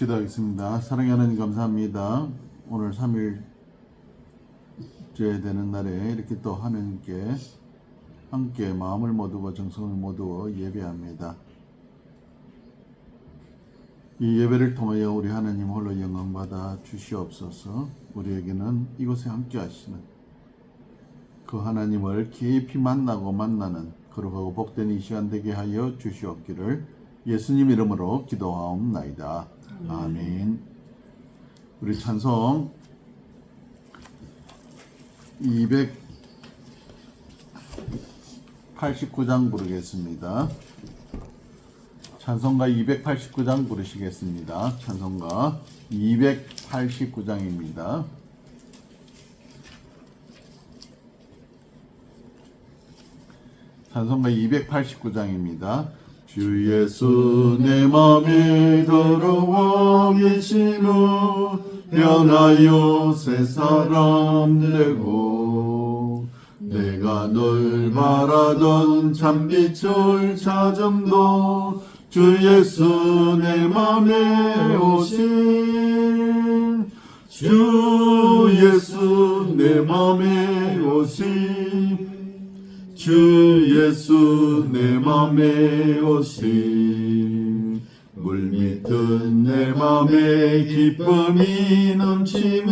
기도하겠습니다. 사랑하는 하나님 감사합니다. 오늘 3일째 되는 날에 이렇게 또 하나님께 함께 마음을 모두고 정성을 모두어 예배합니다. 이 예배를 통하여 우리 하나님 홀로 영광받아 주시옵소서. 우리에게는 이곳에 함께 하시는 그 하나님을 깊이 만나고 만나는 거룩하고 복된 이 시간 되게 하여 주시옵기를 예수님 이름으로 기도하옵나이다. 아멘. 우리 찬송 289장 부르겠습니다. 찬송가 289장 부르시겠습니다. 찬송가 289장입니다. 찬송가 289장입니다. 주 예수 내 맘에 들어와 계시는 변하여 새 사람 되고 내가 늘 바라던 참빛을 찾음도 주 예수 내 맘에 오신 주 예수 내 맘에 오신 주 예수 내 맘에 오신 물밑은 내 맘에 기쁨이 넘치면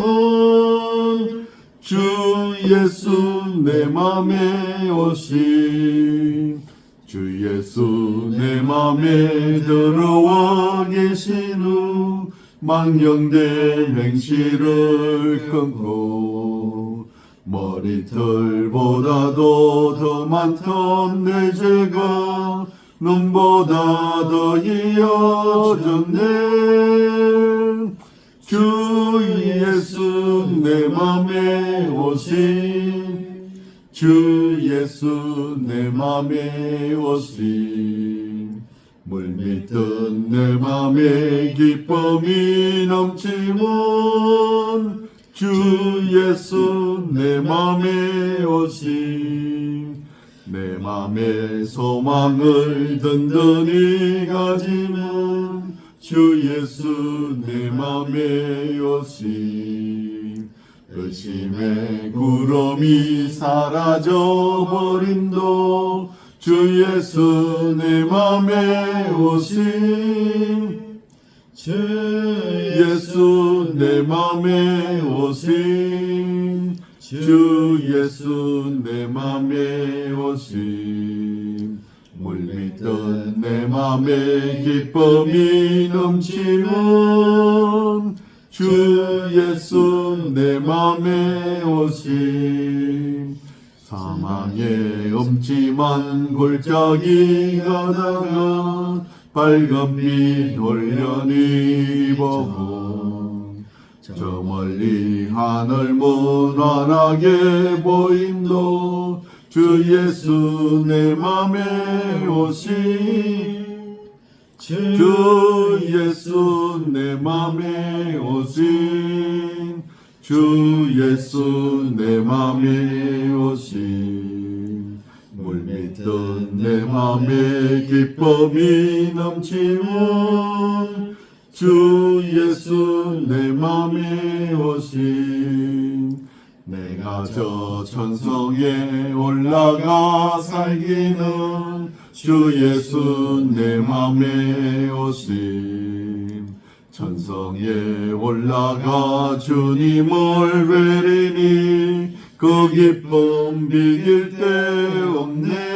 주 예수 내 맘에 오신 주 예수 내 맘에 들어와 계신 후 망령된 행실을 끊고 머리털보다도 더 많던 내 죄가 눈보다 더 이어졌네. 주 예수 내 맘에 오신 주 예수 내 맘에 오신 물밑은 내 맘에 기쁨이 넘치면 주 예수 내 맘에 오신 내 맘의 소망을 든든히 가지면 주 예수 내 맘에 오신 의심의 구름이 사라져 버림도 주 예수 내 맘에 오신 주 예수 내 맘에 오신 주 예수 내 맘에 오신 물밑은 내 맘에 기쁨이 넘치면 주 예수 내 맘에 오신 사망의 음침한 골짜기 가다가 빨간빛 올려니 보고 저 멀리 하늘 무난하게 보임도 주 예수 내 맘에 오신 주 예수 내 맘에 오신 주 예수 내 맘에 오신 물밑은 내 맘에 기쁨이 넘치면 주 예수 내 맘에 오신 내가 저 천성에 올라가 살기는 주 예수 내 맘에 오신 천성에 올라가 주님을 뵈리니 그 기쁨 비길 데 없네.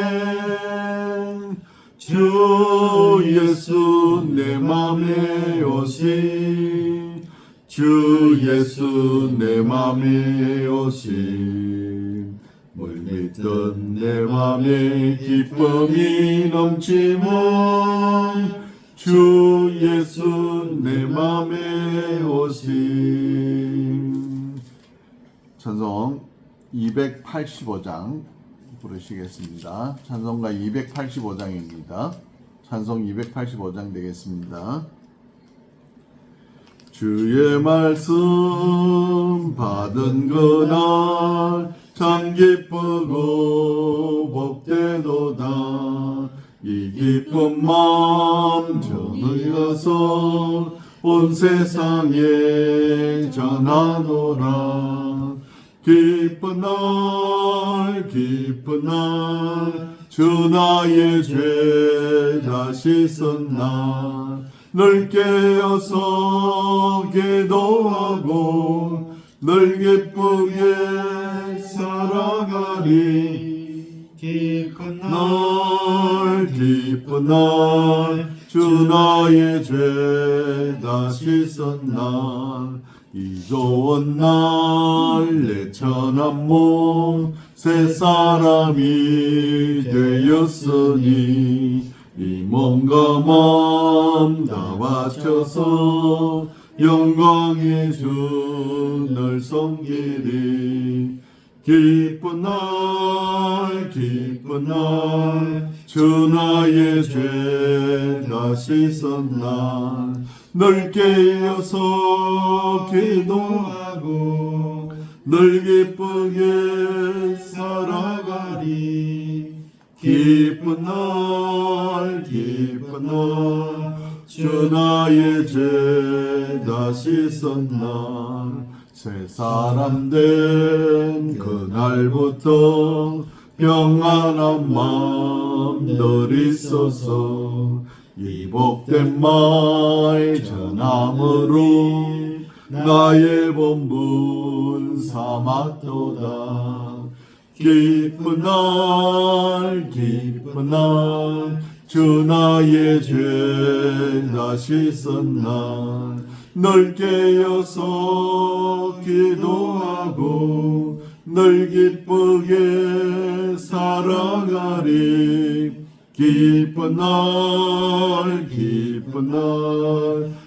주 예수 내 맘에 오신 주 예수 내 맘에 오신 물밑은 내 맘에 기쁨이 넘치면 주 예수 내 맘에 오신 찬송 285장 부르시겠습니다. 찬송가 285장입니다. 찬송 285장 되겠습니다. 주의 말씀 받은 그날 참 기쁘고 복되도다. 이 기쁜 마음 전의가서 온 세상에 전하노라. 기쁜 날 기쁜 날 주 나의 죄 다 씻은 날 널 깨어서 기도하고 널 기쁘게 살아가리. 기쁜 날 주 나의 죄 다 씻은 날 이 좋은 날 내 천한 몸 새 사람이 되었으니 이 몸과 마음 다 바쳐서 영광의 주 널 섬기리. 기쁜 날 주 나의 죄 다 씻은 날 널 깨어서 기도하고 널 기쁘게 살아가리. 기쁜 날 주 나의 죄 다 씻은 날 새 사람 된 그날부터 평안한 마음 늘 있어서 이 복된 말 전함으로 나의 본분 삼았도다. 기쁜 날 주 나의 죄 다 씻은 날 널 깨어서 기도하고 널 기쁘게 살아가리. 기쁜 날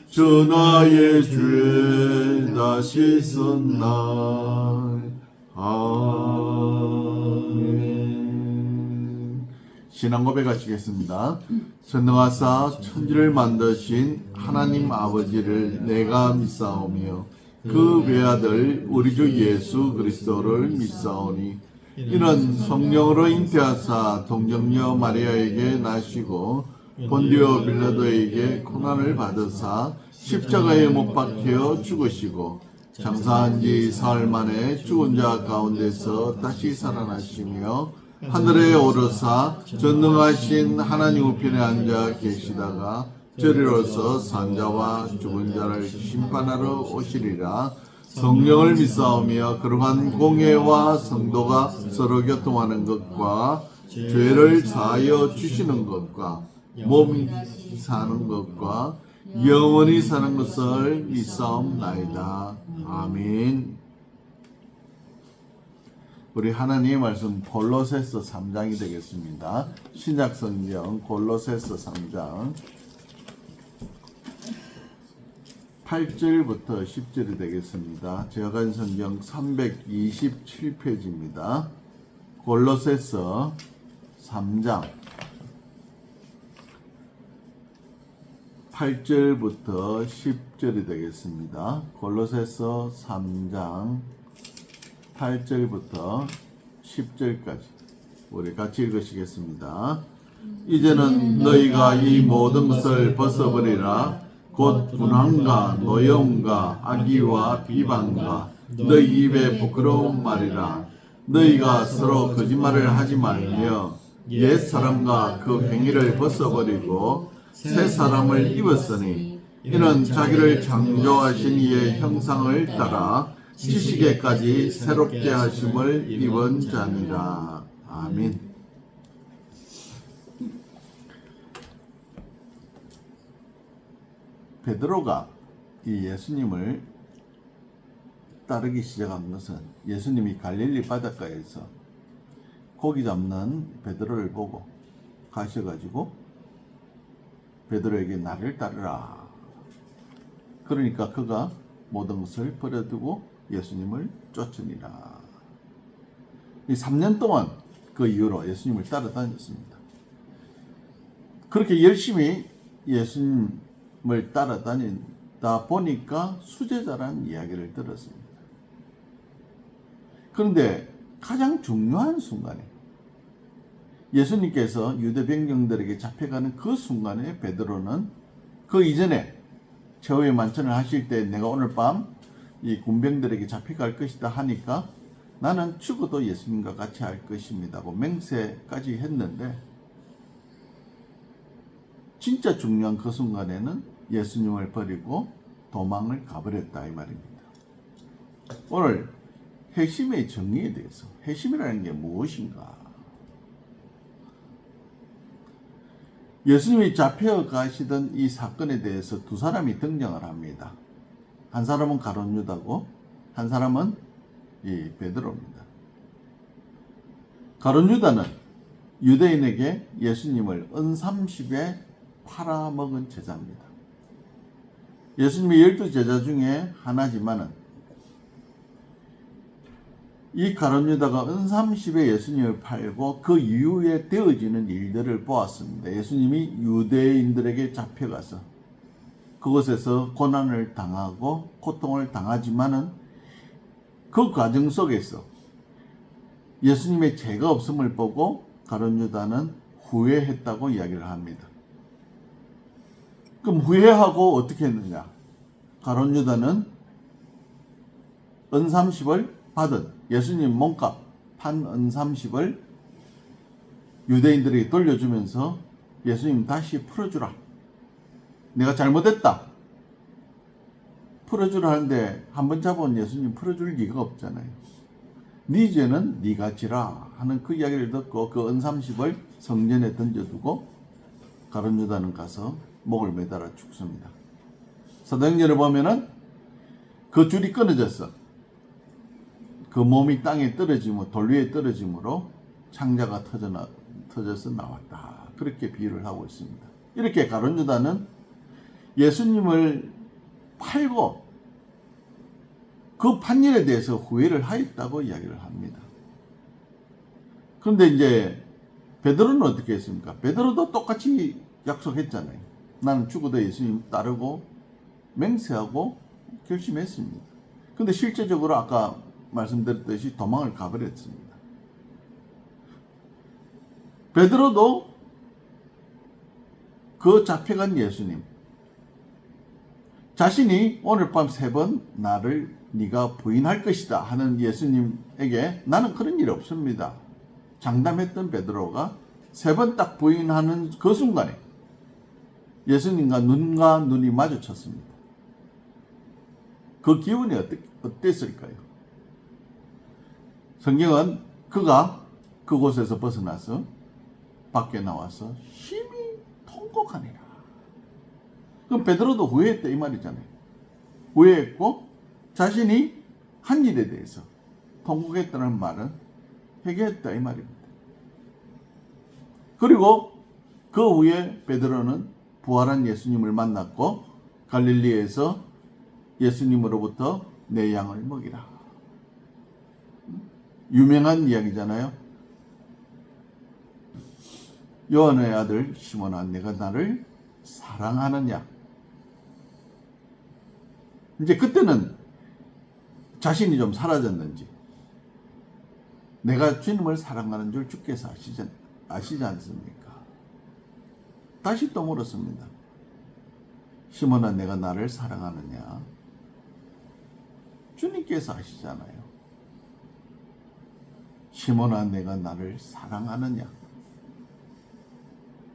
주 나의 죄 다 씻은 날. 아멘. 신앙 고백하시겠습니다. 전능하사 천지를 만드신 하나님 아버지를 내가 믿사오며 그 외아들 우리 주 예수 그리스도를 믿사오니 이는 성령으로 잉태하사 동정녀 마리아에게 나시고 본디오 빌라도에게 고난을 받으사 십자가에 못 박혀 죽으시고 장사한 지 사흘 만에 죽은 자 가운데서 다시 살아나시며 하늘에 오르사 전능하신 하나님 우편에 앉아 계시다가 저리로서 산자와 죽은 자를 심판하러 오시리라. 성령을 믿사오며 거룩한 공예와 성도가 서로 교통하는 것과 죄를 사하여 주시는 것과 몸이 사는 것과 영원히 사는 것을 믿사옵나이다. 아멘. 우리 하나님의 말씀 골로새서 3장이 되겠습니다. 신약성경 골로새서 3장 8절부터 10절이 되겠습니다. 제가 가진 성경 327페이지입니다. 골로새서 3장 8절부터 10절이 되겠습니다. 골로새서 3장 8절부터 10절까지 우리 같이 읽으시겠습니다. 이제는 너희가 이 모든 것을 벗어버리라. 곧 분함과 노여움과 악의와 비방과 너희 입에 부끄러운 말이라. 너희가 서로 거짓말을 하지 말며 옛 사람과 그 행위를 벗어버리고 새 사람을 입었으니 이는 자기를 창조하신 이의 형상을 따라 지식에까지 새롭게 하심을 입은 자니라. 아멘. 베드로가 이 예수님을 따르기 시작한 것은 예수님이 갈릴리 바닷가에서 고기 잡는 베드로를 보고 가셔가지고 베드로에게 나를 따르라. 그러니까 그가 모든 것을 버려두고 예수님을 쫓으니라. 이 3년 동안 그 이후로 예수님을 따라다녔습니다. 그렇게 열심히 예수님을 따라다니다 보니까 수제자라는 이야기를 들었습니다. 그런데 가장 중요한 순간에 예수님께서 유대 백성들에게 잡혀가는 그 순간에 베드로는 그 이전에 최후의 만찬을 하실 때 내가 오늘 밤 이 군병들에게 잡혀갈 것이다 하니까 나는 죽어도 예수님과 같이 할 것입니다 하고 맹세까지 했는데 진짜 중요한 그 순간에는 예수님을 버리고 도망을 가버렸다 이 말입니다. 오늘 회심의 정의에 대해서, 회심이라는 게 무엇인가? 예수님이 잡혀가시던 이 사건에 대해서 두 사람이 등장을 합니다. 한 사람은 가룟 유다고 한 사람은 이 베드로입니다. 가룟 유다는 유대인에게 예수님을 은30에 팔아먹은 제자입니다. 예수님의 12제자 중에 하나지만은 이 가룟 유다가 은30에 예수님을 팔고 그 이후에 되어지는 일들을 보았습니다. 예수님이 유대인들에게 잡혀가서 그곳에서 고난을 당하고 고통을 당하지만은 그 과정 속에서 예수님의 죄가 없음을 보고 가룟 유다는 후회했다고 이야기를 합니다. 그럼 후회하고 어떻게 했느냐? 가룟 유다는 은30을 받은 예수님 몸값 판 은30을 유대인들에게 돌려주면서 예수님 다시 풀어주라. 내가 잘못했다. 풀어주라 하는데 한 번 잡아온 예수님 풀어줄 리가 없잖아요. 네 죄는 네가 지라 하는 그 이야기를 듣고 그 은30을 성전에 던져두고 가룟 유다는 가서 목을 매달아 죽습니다. 사도행전을 보면은 그 줄이 끊어졌어. 그 몸이 땅에 떨어지므로 돌 위에 떨어지므로 창자가 터져서 나왔다. 그렇게 비유를 하고 있습니다. 이렇게 가룟 유다는 예수님을 팔고 그 판일에 대해서 후회를 하였다고 이야기를 합니다. 그런데 이제 베드로는 어떻게 했습니까? 베드로도 똑같이 약속했잖아요. 나는 죽어도 예수님 따르고 맹세하고 결심했습니다. 그런데 실제적으로 아까 말씀드렸듯이 도망을 가버렸습니다. 베드로도 그 잡혀간 예수님, 자신이 오늘 밤 3번 나를 네가 부인할 것이다 하는 예수님에게 나는 그런 일 없습니다. 장담했던 베드로가 3번 딱 부인하는 그 순간에 예수님과 눈과 눈이 마주쳤습니다. 그 기분이 어땠을까요? 성경은 그가 그곳에서 벗어나서 밖에 나와서 심히 통곡하니라. 그럼 베드로도 후회했다 이 말이잖아요. 후회했고 자신이 한 일에 대해서 통곡했다는 말은 회개했다 이 말입니다. 그리고 그 후에 베드로는 부활한 예수님을 만났고 갈릴리에서 예수님으로부터 내 양을 먹이라. 유명한 이야기잖아요. 요한의 아들 시몬아 내가 나를 사랑하느냐. 이제 그때는 자신이 좀 사라졌는지 내가 주님을 사랑하는 줄 주께서 아시지 않습니까? 다시 또 물었습니다. 시몬아 내가 나를 사랑하느냐? 주님께서 아시잖아요. 시몬아 내가 나를 사랑하느냐?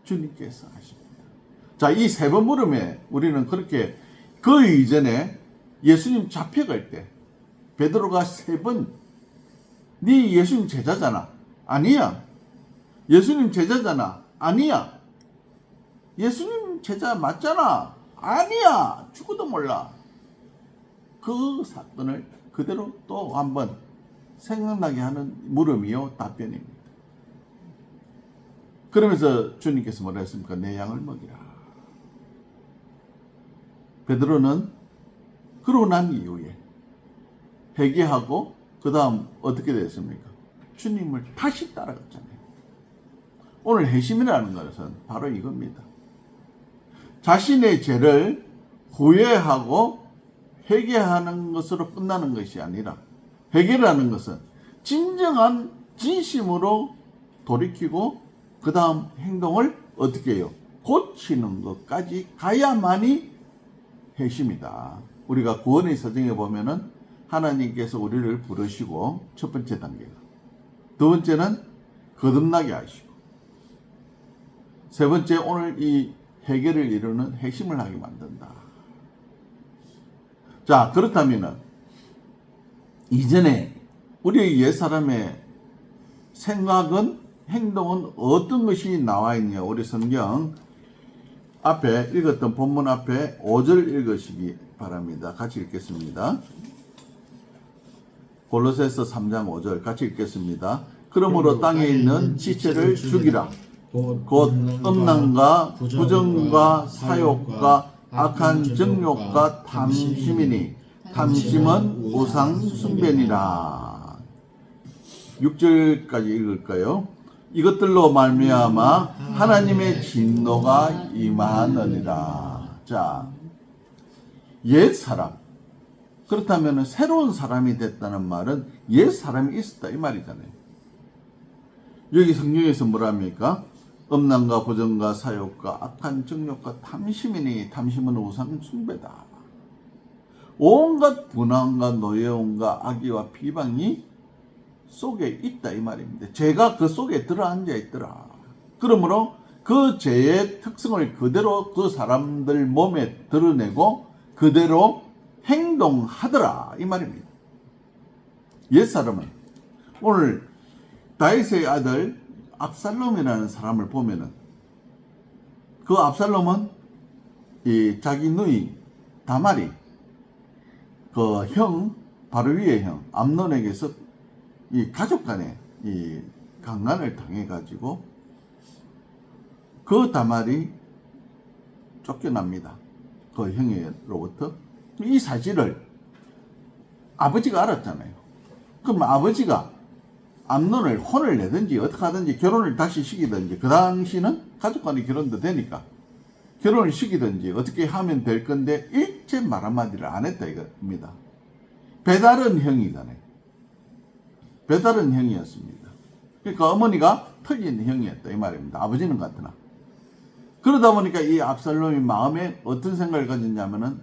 주님께서 아십니다. 자, 이 3번 물음에 우리는 그렇게 그 이전에 예수님 잡혀갈 때 베드로가 3번 네 예수님 제자잖아. 아니야. 예수님 제자잖아. 아니야. 예수님 제자 맞잖아. 아니야. 죽어도 몰라. 그 사건을 그대로 또 한번 생각나게 하는 물음이요 답변입니다. 그러면서 주님께서 뭐라 했습니까? 내 양을 먹이라. 베드로는 그러고 난 이후에 회개하고 그 다음 어떻게 됐습니까? 주님을 다시 따라갔잖아요. 오늘 회심이라는 것은 바로 이겁니다. 자신의 죄를 후회하고 회개하는 것으로 끝나는 것이 아니라 회개라는 것은 진정한 진심으로 돌이키고 그 다음 행동을 어떻게 해요? 고치는 것까지 가야만이 회심이다. 우리가 구원의 서정에 보면은 하나님께서 우리를 부르시고 첫 번째 단계가, 두 번째는 거듭나게 하시고, 세 번째 오늘 이 해결을 이루는 핵심을 하게 만든다. 자, 그렇다면은 이전에 우리의 옛사람의 생각은, 행동은 어떤 것이 나와 있냐? 우리 성경 앞에 읽었던 본문 앞에 5절 읽으시기 바랍니다. 같이 읽겠습니다. 골로새서 3장 5절 같이 읽겠습니다. 그러므로 땅에 있는 지체를 죽이라. 곧 음란과 부정과 사욕과 악한 정욕과 탐심이니 탐심은 우상 숭배니라. 6절까지 읽을까요? 이것들로 말미암아 하나님의 진노가 임하느니라. 자, 옛 사람, 그렇다면 새로운 사람이 됐다는 말은 옛 사람이 있었다 이 말이잖아요. 여기 성경에서 뭐랍니까? 음란과 부정과 사욕과 악한 정욕과 탐심이니 탐심은 우상 숭배다. 온갖 분함과 노여움과 악의와 비방이 속에 있다 이 말입니다. 죄가 그 속에 들어앉아 있더라. 그러므로 그 죄의 특성을 그대로 그 사람들 몸에 드러내고 그대로 행동하더라 이 말입니다. 옛사람은 오늘 다윗의 아들 압살롬이라는 사람을 보면은 그 압살롬은 이 자기 누이 다말이 그 형 바로 위의 형 암논에게서 이 가족 간에 이 강간을 당해 가지고 그 다말이 쫓겨납니다. 그 형으로부터. 이 사실을 아버지가 알았잖아요. 그럼 아버지가 암논을 혼을 내든지 어떻게 하든지 결혼을 다시 시키든지, 그 당시는 가족 간의 결혼도 되니까 결혼을 시키든지 어떻게 하면 될 건데 일체 말 한마디를 안 했다 이겁니다. 배다른 형이잖아요. 배다른 형이었습니다. 그러니까 어머니가 틀린 형이었다 이 말입니다. 아버지는 같으나. 그러다 보니까 이 압살롬이 마음에 어떤 생각을 가졌냐면은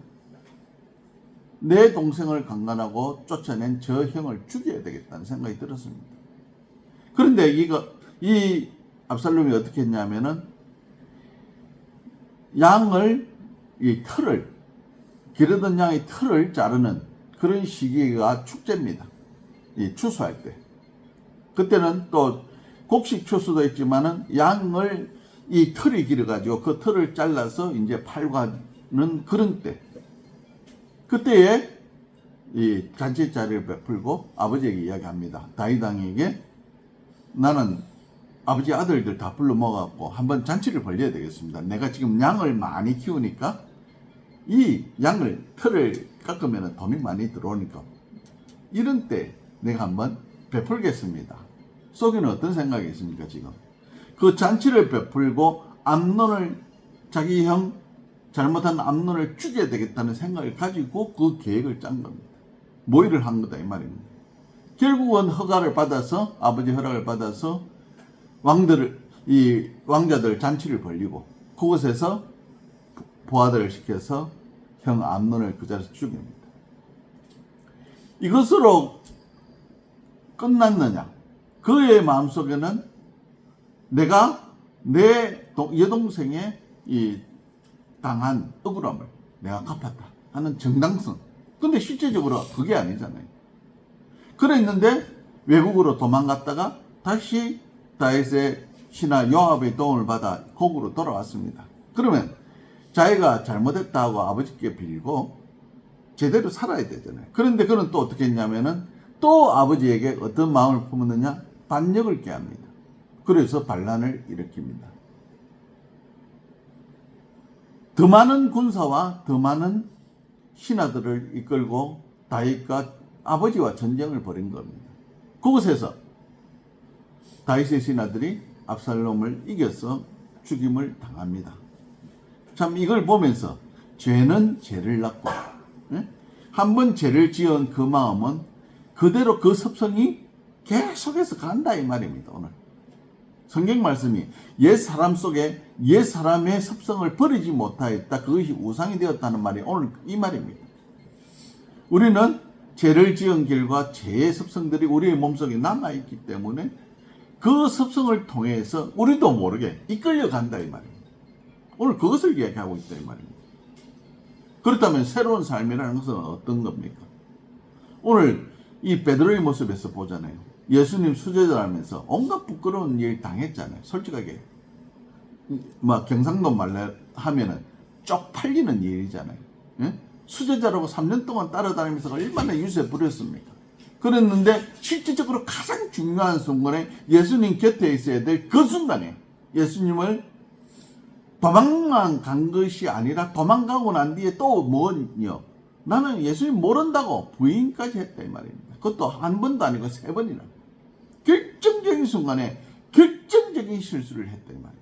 내 동생을 강간하고 쫓아낸 저 형을 죽여야 되겠다는 생각이 들었습니다. 그런데 이 압살롬이 어떻게 했냐면은 이 털을, 기르던 양의 털을 자르는 그런 시기가 축제입니다. 이 추수할 때. 그때는 또 곡식 추수도 있지만은 양을 이 털이 길어가지고 그 털을 잘라서 이제 팔고 하는 그런 때. 그때에 이 잔치자리를 베풀고 아버지에게 이야기합니다. 다윗 왕에게 나는 아버지 아들들 다 불러 모아갖고 한번 잔치를 벌려야 되겠습니다. 내가 지금 양을 많이 키우니까 이 양을 털을 깎으면 돈이 많이 들어오니까 이런 때 내가 한번 베풀겠습니다. 속에는 어떤 생각이 있습니까? 지금 그 잔치를 베풀고 암논을, 자기 형 잘못한 암논을 죽여야 되겠다는 생각을 가지고 그 계획을 짠 겁니다. 모의를 한 거다 이 말입니다. 결국은 허가를 받아서, 아버지 허락을 받아서 이 왕자들 잔치를 벌리고 그곳에서 부하들을 시켜서 형 암논을 그 자리에서 죽입니다. 이것으로 끝났느냐? 그의 마음속에는 내가 내 여동생의 이 당한 억울함을 내가 갚았다 하는 정당성. 근데 실제적으로 그게 아니잖아요. 그랬는데 외국으로 도망갔다가 다시 다윗의 신하 요압의 도움을 받아 고국으로 돌아왔습니다. 그러면 자기가 잘못했다고 아버지께 빌고 제대로 살아야 되잖아요. 그런데 그는 또 어떻게 했냐면은 또 아버지에게 어떤 마음을 품었느냐? 반역을 꾀합니다. 그래서 반란을 일으킵니다. 더 많은 군사와 더 많은 신하들을 이끌고 다윗과 아버지와 전쟁을 벌인 겁니다. 그곳에서 다윗의 신하들이 압살롬을 이겨서 죽임을 당합니다. 참 이걸 보면서 죄는 죄를 낳고 한번 죄를 지은 그 마음은 그대로 그 습성이 계속해서 간다 이 말입니다. 오늘 성경 말씀이 옛 사람 속에 옛 사람의 습성을 버리지 못하였다. 그것이 우상이 되었다는 말이 오늘 이 말입니다. 우리는 죄를 지은 길과 죄의 습성들이 우리의 몸속에 남아있기 때문에 그 습성을 통해서 우리도 모르게 이끌려간다 이 말입니다. 오늘 그것을 이야기하고 있다 이 말입니다. 그렇다면 새로운 삶이라는 것은 어떤 겁니까? 오늘 이 베드로의 모습에서 보잖아요. 예수님 수제자라면서 온갖 부끄러운 일 당했잖아요. 솔직하게 막 경상도 말로 하면은 쪽팔리는 일이잖아요. 예? 수제자라고 3년 동안 따라다니면서 얼마나 유세 부렸습니까? 그랬는데 실질적으로 가장 중요한 순간에 예수님 곁에 있어야 될 그 순간에 예수님을 도망만 간 것이 아니라 도망가고 난 뒤에 또 뭐요? 나는 예수님 모른다고 부인까지 했다 이 말입니다. 그것도 한 번도 아니고 3번이나. 결정적인 순간에 결정적인 실수를 했다 이 말입니다.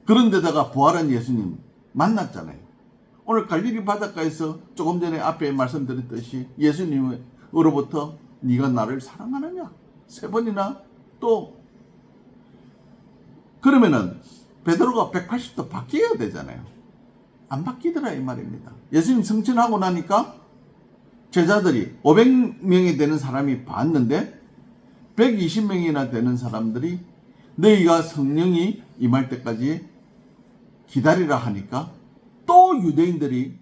그런데다가 부활한 예수님 만났잖아요. 오늘 갈릴리 바닷가에서 조금 전에 앞에 말씀드렸듯이 예수님으로부터 네가 나를 사랑하느냐 3번이나 또 그러면은 베드로가 180도 바뀌어야 되잖아요. 안 바뀌더라 이 말입니다. 예수님 승천하고 나니까 제자들이 500명이 되는 사람이 봤는데 120명이나 되는 사람들이 너희가 성령이 임할 때까지 기다리라 하니까 또 유대인들이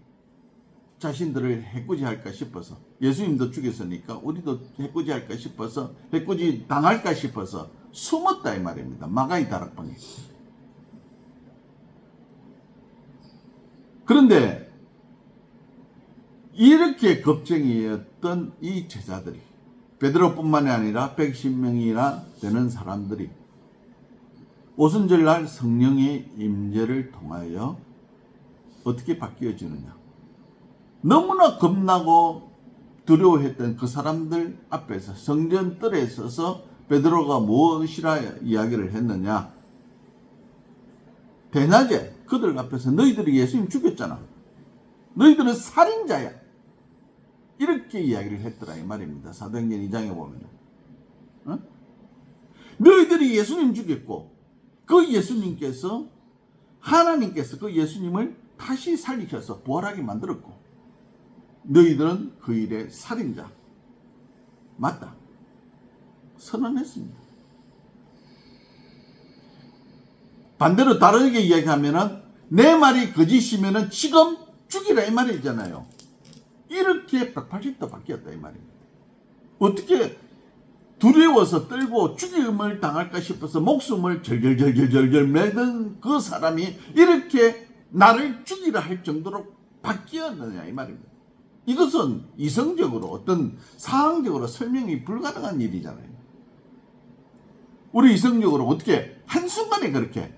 자신들을 해코지할까 싶어서 예수님도 죽였으니까 우리도 해코지할까 싶어서 해코지 당할까 싶어서 숨었다 이 말입니다. 마가이 다락방에. 그런데 이렇게 겁쟁이였던 이 제자들이 베드로뿐만이 아니라 110명이나 되는 사람들이 오순절날 성령의 임재를 통하여 어떻게 바뀌어지느냐. 너무나 겁나고 두려워했던 그 사람들 앞에서 성전 뜰에 서서 베드로가 무엇이라 이야기를 했느냐. 대낮에 그들 앞에서 너희들이 예수님 죽였잖아. 너희들은 살인자야. 이렇게 이야기를 했더라 이 말입니다. 사도행전 2장에 보면 너희들이 예수님 죽였고 그 예수님께서 하나님께서 그 예수님을 다시 살리셔서 부활하게 만들었고 너희들은 그 일의 살인자 맞다 선언했습니다. 반대로 다르게 이야기하면은 내 말이 거짓이면은 지금 죽이라 이 말이잖아요. 이렇게 180도 바뀌었다 이 말입니다. 어떻게 두려워서 떨고 죽임을 당할까 싶어서 목숨을 절절절절절 매던 그 사람이 이렇게 나를 죽이라 할 정도로 바뀌었느냐 이 말입니다. 이것은 이성적으로 어떤 상황적으로 설명이 불가능한 일이잖아요. 우리 이성적으로 어떻게 한순간에 그렇게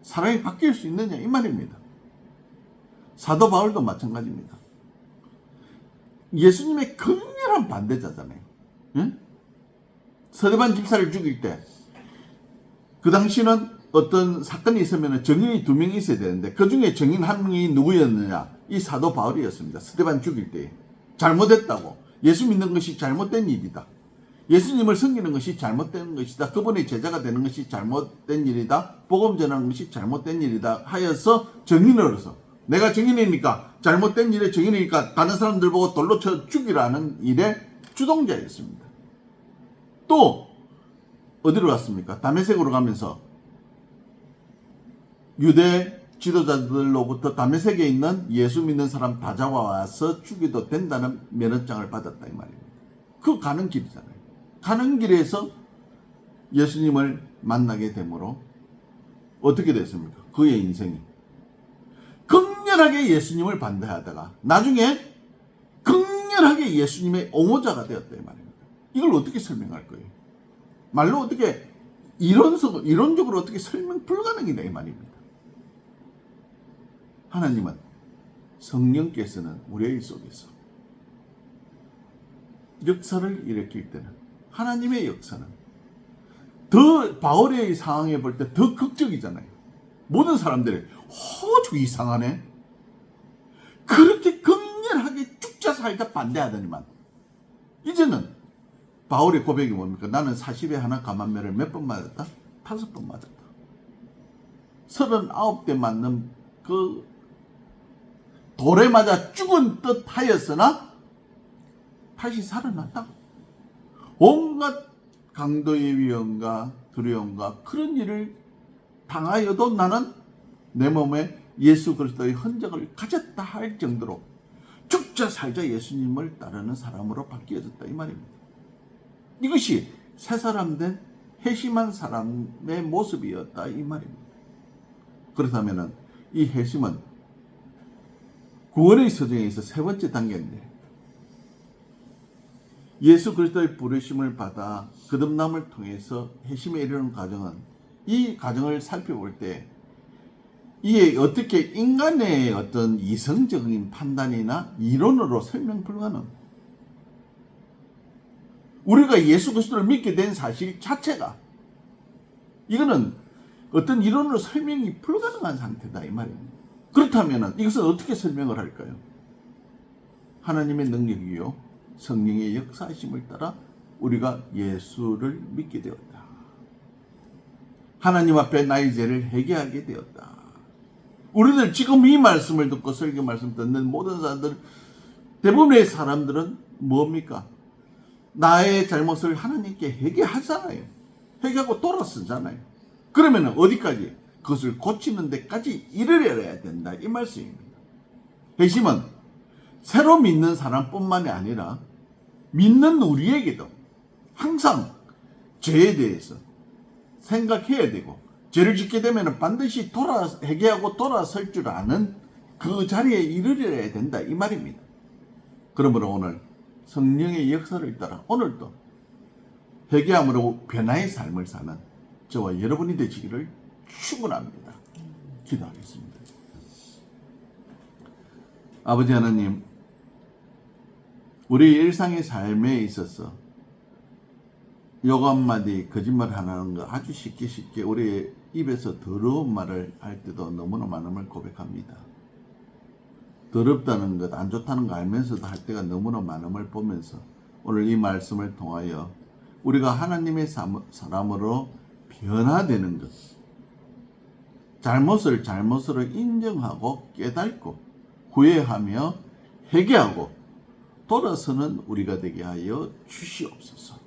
사람이 바뀔 수 있느냐 이 말입니다. 사도 바울도 마찬가지입니다. 예수님의 강렬한 반대자잖아요. 응? 스데반 집사를 죽일 때 그 당시는 어떤 사건이 있으면 증인이 2명이 있어야 되는데 그 중에 증인 1명이 누구였느냐? 이 사도 바울이었습니다. 스데반 죽일 때 잘못했다고 예수 믿는 것이 잘못된 일이다. 예수님을 섬기는 것이 잘못된 것이다. 그분의 제자가 되는 것이 잘못된 일이다. 복음 전하는 것이 잘못된 일이다 하여서 증인으로서 내가 증인이니까 잘못된 일의 증인이니까 다른 사람들 보고 돌로 쳐 죽이라는 일의 주동자였습니다. 또 어디로 갔습니까? 다메섹으로 가면서 유대 지도자들로부터 다메섹에 있는 예수 믿는 사람 다 잡아와서 죽여도 된다는 면허장을 받았다 이 말입니다. 그 가는 길이잖아요. 가는 길에서 예수님을 만나게 되므로 어떻게 됐습니까? 그의 인생이 극렬하게 예수님을 반대하다가 나중에 극렬하게 예수님의 옹호자가 되었다 이 말입니다. 이걸 어떻게 설명할 거예요? 말로 어떻게 이론적으로 어떻게 설명 불가능이다 이 말입니다. 하나님은 성령께서는 우리 속에서 역사를 일으킬 때는 하나님의 역사는 더 바울의 상황에 볼 때 더 극적이잖아요. 모든 사람들이 저 이상하네. 그렇게 극렬하게 죽자 살자 반대하더니만 이제는 바울의 고백이 뭡니까? 나는 40에 하나 감한매를 몇 번 맞았다? 5번 맞았다. 39대 맞는 그 돌에 맞아 죽은 듯 하였으나 다시 살아났다. 온갖 강도의 위험과 두려움과 그런 일을 당하여도 나는 내 몸에 예수 그리스도의 흔적을 가졌다 할 정도로 죽자 살자 예수님을 따르는 사람으로 바뀌어졌다 이 말입니다. 이것이 새 사람 된 회심한 사람의 모습이었다 이 말입니다. 그렇다면 이 회심은 구원의 서정에서 세 번째 단계인데, 예수 그리스도의 부르심을 받아 거듭남을 통해서 회심에 이르는 과정은, 이 과정을 살펴볼 때 이게 어떻게 인간의 어떤 이성적인 판단이나 이론으로 설명 불가능. 우리가 예수 그리스도를 믿게 된 사실 자체가 이거는 어떤 이론으로 설명이 불가능한 상태다 이 말입니다. 그렇다면 이것을 어떻게 설명을 할까요? 하나님의 능력이요 성령의 역사하심을 따라 우리가 예수를 믿게 되었다. 하나님 앞에 나의 죄를 회개하게 되었다. 우리들 지금 이 말씀을 듣고 설교 말씀 듣는 모든 사람들, 대부분의 사람들은 뭡니까? 나의 잘못을 하나님께 회개하잖아요. 회개하고 돌아서잖아요. 그러면 어디까지? 그것을 고치는 데까지 이르러야 된다 이 말씀입니다. 회심은 새로 믿는 사람뿐만이 아니라 믿는 우리에게도 항상 죄에 대해서 생각해야 되고, 죄를 짓게 되면 반드시 회개하고 돌아설 줄 아는 그 자리에 이르러야 된다 이 말입니다. 그러므로 오늘 성령의 역사를 따라 오늘도 회개함으로 변화의 삶을 사는 저와 여러분이 되시기를 축원합니다. 기도하겠습니다. 아버지 하나님, 우리 일상의 삶에 있어서 욕 한마디, 거짓말 하나는 거 아주 쉽게 우리의 입에서 더러운 말을 할 때도 너무나 많음을 고백합니다. 더럽다는 것, 안 좋다는 거 알면서도 할 때가 너무나 많음을 보면서 오늘 이 말씀을 통하여 우리가 하나님의 사람으로 변화되는 것, 잘못을 잘못으로 인정하고 깨닫고 후회하며 회개하고 돌아서는 우리가 되게 하여 주시옵소서.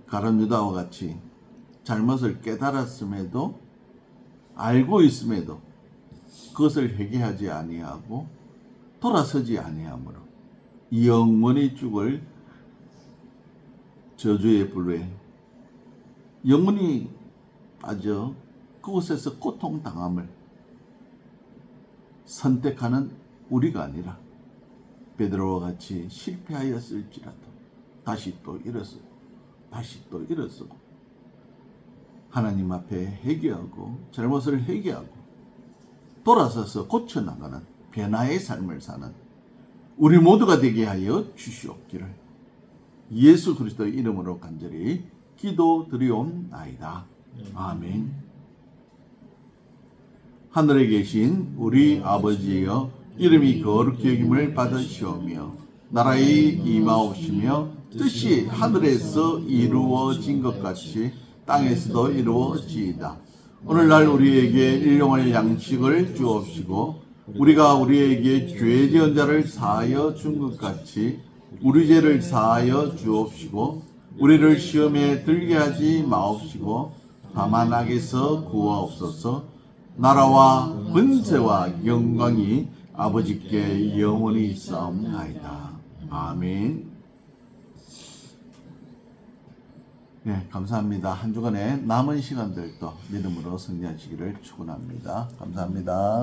가룟 유다와 같이 잘못을 깨달았음에도 알고 있음에도 그것을 회개하지 아니하고 돌아서지 아니하므로 영원히 죽을 저주의 불에 영원히 빠져 그곳에서 고통당함을 선택하는 우리가 아니라 베드로와 같이 실패하였을지라도 다시 또 일어서고 하나님 앞에 회개하고 잘못을 회개하고 돌아서서 고쳐나가는 변화의 삶을 사는 우리 모두가 되게 하여 주시옵기를 예수 그리스도의 이름으로 간절히 기도드리옵나이다. 아멘. 하늘에 계신 우리 아버지여, 이름이 거룩히 여김을 받으시오며 나라의 임하옵시며 뜻이 하늘에서 이루어진 것 같이 땅에서도 이루어지이다. 오늘날 우리에게 일용할 양식을 주옵시고 우리가 우리에게 죄지은 자를 사하여 준 것 같이 우리 죄를 사하여 주옵시고 우리를 시험에 들게 하지 마옵시고 다만 악에서 구하옵소서. 나라와 권세와 영광이 아버지께 영원히 있사옵나이다. 아멘. 네, 감사합니다. 한 주간의 남은 시간들도 믿음으로 승리하시기를 축원합니다. 감사합니다.